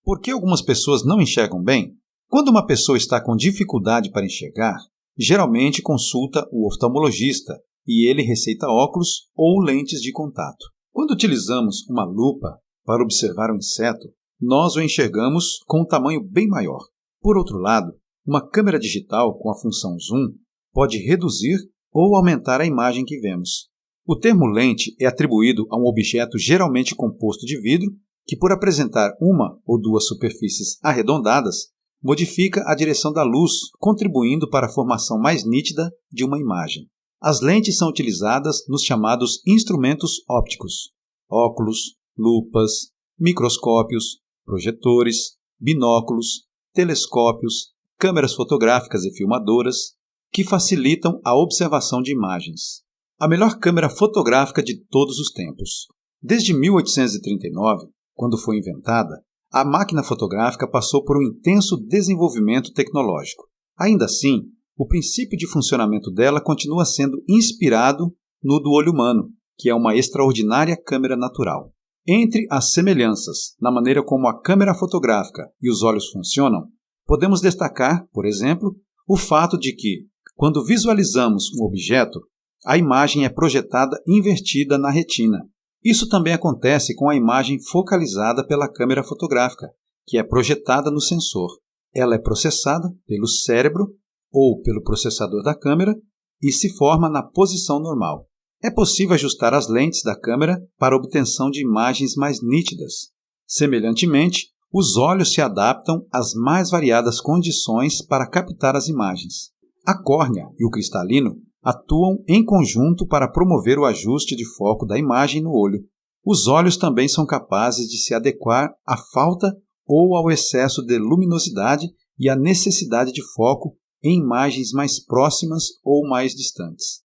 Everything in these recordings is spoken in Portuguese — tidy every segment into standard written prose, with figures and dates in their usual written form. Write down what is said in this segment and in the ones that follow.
Por que algumas pessoas não enxergam bem? Quando uma pessoa está com dificuldade para enxergar, geralmente consulta o oftalmologista e ele receita óculos ou lentes de contato. Quando utilizamos uma lupa para observar um inseto, nós o enxergamos com um tamanho bem maior. Por outro lado, uma câmera digital com a função zoom pode reduzir ou aumentar a imagem que vemos. O termo lente é atribuído a um objeto geralmente composto de vidro que, por apresentar uma ou duas superfícies arredondadas, modifica a direção da luz, contribuindo para a formação mais nítida de uma imagem. As lentes são utilizadas nos chamados instrumentos ópticos: óculos, lupas, microscópios, projetores, binóculos, telescópios, câmeras fotográficas e filmadoras, que facilitam a observação de imagens. A melhor câmera fotográfica de todos os tempos. Desde 1839, quando foi inventada, a máquina fotográfica passou por um intenso desenvolvimento tecnológico. Ainda assim, o princípio de funcionamento dela continua sendo inspirado no do olho humano, que é uma extraordinária câmera natural. Entre as semelhanças na maneira como a câmera fotográfica e os olhos funcionam, podemos destacar, por exemplo, o fato de que, quando visualizamos um objeto, a imagem é projetada invertida na retina. Isso também acontece com a imagem focalizada pela câmera fotográfica, que é projetada no sensor. Ela é processada pelo cérebro ou pelo processador da câmera e se forma na posição normal. É possível ajustar as lentes da câmera para obtenção de imagens mais nítidas. Semelhantemente, os olhos se adaptam às mais variadas condições para captar as imagens. A córnea e o cristalino atuam em conjunto para promover o ajuste de foco da imagem no olho. Os olhos também são capazes de se adequar à falta ou ao excesso de luminosidade e à necessidade de foco em imagens mais próximas ou mais distantes.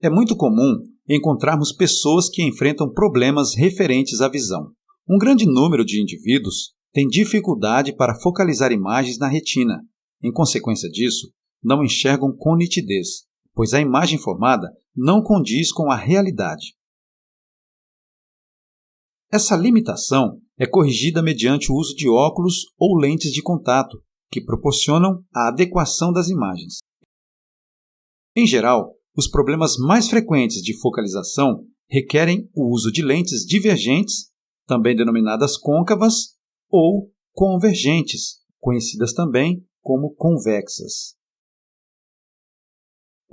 É muito comum encontrarmos pessoas que enfrentam problemas referentes à visão. Um grande número de indivíduos tem dificuldade para focalizar imagens na retina. Em consequência disso, não enxergam com nitidez, pois a imagem formada não condiz com a realidade. Essa limitação é corrigida mediante o uso de óculos ou lentes de contato, que proporcionam a adequação das imagens. Em geral, os problemas mais frequentes de focalização requerem o uso de lentes divergentes, também denominadas côncavas, ou convergentes, conhecidas também como convexas.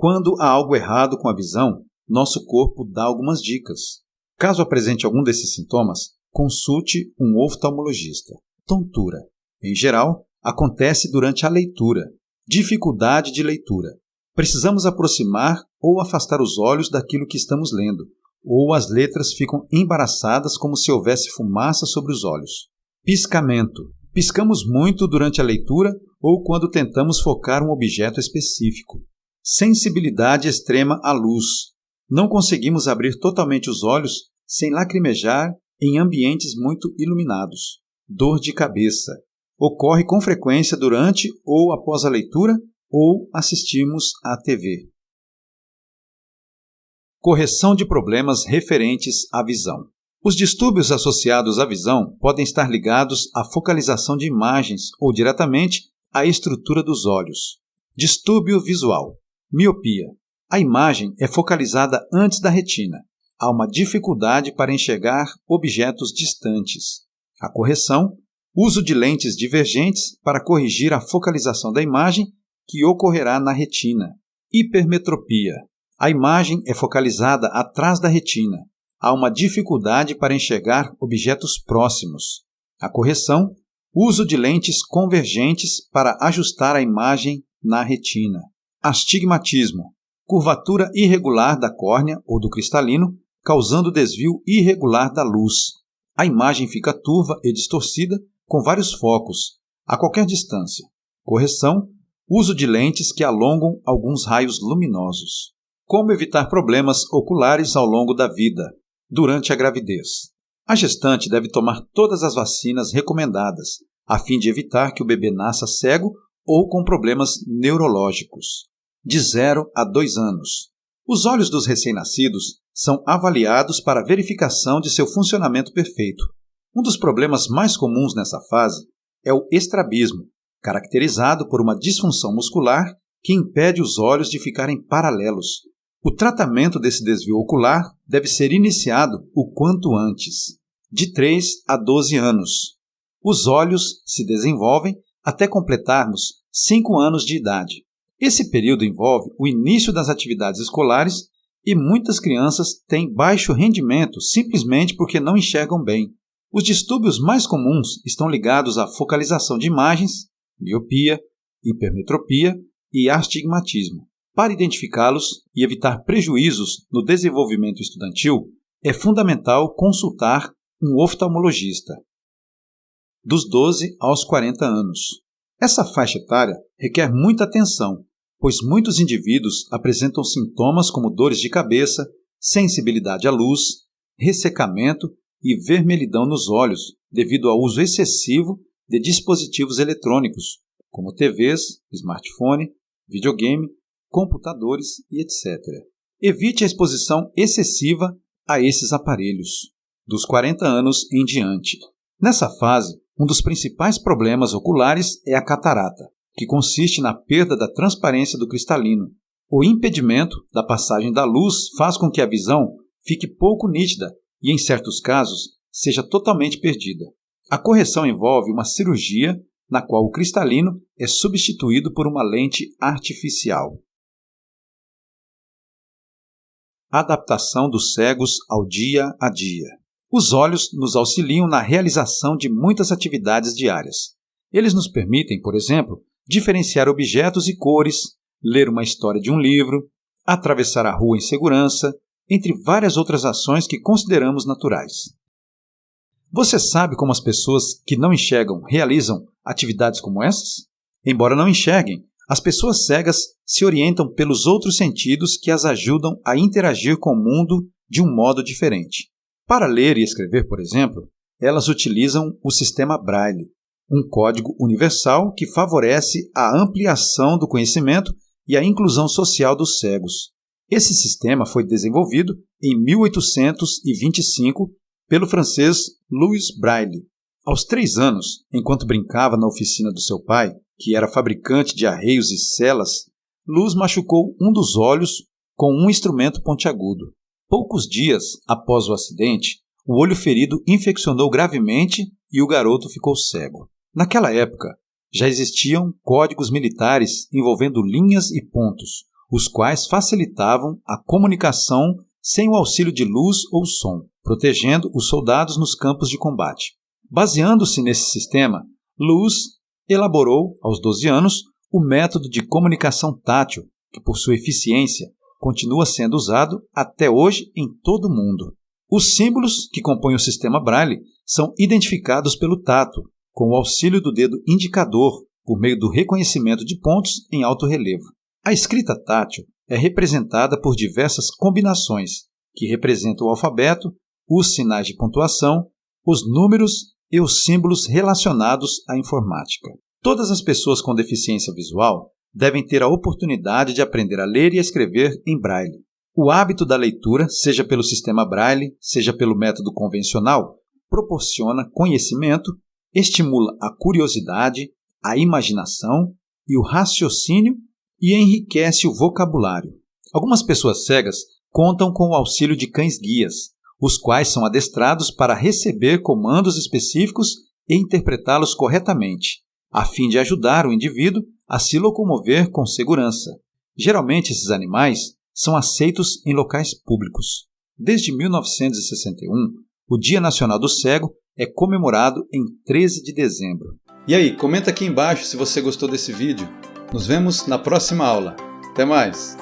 Quando há algo errado com a visão, nosso corpo dá algumas dicas. Caso apresente algum desses sintomas, consulte um oftalmologista. Tontura. Em geral, acontece durante a leitura. Dificuldade de leitura. Precisamos aproximar ou afastar os olhos daquilo que estamos lendo, ou as letras ficam embaraçadas como se houvesse fumaça sobre os olhos. Piscamento. Piscamos muito durante a leitura ou quando tentamos focar um objeto específico. Sensibilidade extrema à luz. Não conseguimos abrir totalmente os olhos sem lacrimejar em ambientes muito iluminados. Dor de cabeça. Ocorre com frequência durante ou após a leitura ou assistimos à TV. Correção de problemas referentes à visão. Os distúrbios associados à visão podem estar ligados à focalização de imagens ou diretamente à estrutura dos olhos. Distúrbio visual. Miopia. A imagem é focalizada antes da retina. Há uma dificuldade para enxergar objetos distantes. A correção. Uso de lentes divergentes para corrigir a focalização da imagem que ocorrerá na retina. Hipermetropia. A imagem é focalizada atrás da retina. Há uma dificuldade para enxergar objetos próximos. A correção. Uso de lentes convergentes para ajustar a imagem na retina. Astigmatismo. Curvatura irregular da córnea ou do cristalino, causando desvio irregular da luz. A imagem fica turva e distorcida, com vários focos, a qualquer distância. Correção. Uso de lentes que alongam alguns raios luminosos. Como evitar problemas oculares ao longo da vida, durante a gravidez. A gestante deve tomar todas as vacinas recomendadas, a fim de evitar que o bebê nasça cego ou com problemas neurológicos. De 0 a 2 anos. Os olhos dos recém-nascidos são avaliados para verificação de seu funcionamento perfeito. Um dos problemas mais comuns nessa fase é o estrabismo, caracterizado por uma disfunção muscular que impede os olhos de ficarem paralelos. O tratamento desse desvio ocular deve ser iniciado o quanto antes, de 3 a 12 anos. Os olhos se desenvolvem até completarmos 5 anos de idade. Esse período envolve o início das atividades escolares e muitas crianças têm baixo rendimento simplesmente porque não enxergam bem. Os distúrbios mais comuns estão ligados à focalização de imagens, miopia, hipermetropia e astigmatismo. Para identificá-los e evitar prejuízos no desenvolvimento estudantil, é fundamental consultar um oftalmologista. Dos 12 aos 40 anos. Essa faixa etária requer muita atenção, pois muitos indivíduos apresentam sintomas como dores de cabeça, sensibilidade à luz, ressecamento e vermelhidão nos olhos devido ao uso excessivo de dispositivos eletrônicos, como TVs, smartphone, videogame, computadores e etc. Evite a exposição excessiva a esses aparelhos, dos 40 anos em diante. Nessa fase, um dos principais problemas oculares é a catarata, que consiste na perda da transparência do cristalino. O impedimento da passagem da luz faz com que a visão fique pouco nítida e, em certos casos, seja totalmente perdida. A correção envolve uma cirurgia na qual o cristalino é substituído por uma lente artificial. Adaptação dos cegos ao dia a dia. Os olhos nos auxiliam na realização de muitas atividades diárias. Eles nos permitem, por exemplo, diferenciar objetos e cores, ler uma história de um livro, atravessar a rua em segurança, entre várias outras ações que consideramos naturais. Você sabe como as pessoas que não enxergam realizam atividades como essas? Embora não enxerguem, as pessoas cegas se orientam pelos outros sentidos que as ajudam a interagir com o mundo de um modo diferente. Para ler e escrever, por exemplo, elas utilizam o sistema Braille, um código universal que favorece a ampliação do conhecimento e a inclusão social dos cegos. Esse sistema foi desenvolvido em 1825 pelo francês Louis Braille. Aos 3 anos, enquanto brincava na oficina do seu pai, que era fabricante de arreios e celas, Luz machucou um dos olhos com um instrumento pontiagudo. Poucos dias após o acidente, o olho ferido infeccionou gravemente e o garoto ficou cego. Naquela época, já existiam códigos militares envolvendo linhas e pontos, os quais facilitavam a comunicação sem o auxílio de luz ou som, protegendo os soldados nos campos de combate. Baseando-se nesse sistema, Luz elaborou, aos 12 anos, o método de comunicação tátil, que por sua eficiência continua sendo usado até hoje em todo o mundo. Os símbolos que compõem o sistema Braille são identificados pelo tato, com o auxílio do dedo indicador, por meio do reconhecimento de pontos em alto relevo. A escrita tátil é representada por diversas combinações, que representam o alfabeto, os sinais de pontuação, os números e os símbolos relacionados à informática. Todas as pessoas com deficiência visual devem ter a oportunidade de aprender a ler e escrever em Braille. O hábito da leitura, seja pelo sistema Braille, seja pelo método convencional, proporciona conhecimento, estimula a curiosidade, a imaginação e o raciocínio e enriquece o vocabulário. Algumas pessoas cegas contam com o auxílio de cães-guias, os quais são adestrados para receber comandos específicos e interpretá-los corretamente, a fim de ajudar o indivíduo a se locomover com segurança. Geralmente, esses animais são aceitos em locais públicos. Desde 1961, o Dia Nacional do Cego é comemorado em 13 de dezembro. E aí, comenta aqui embaixo se você gostou desse vídeo. Nos vemos na próxima aula. Até mais!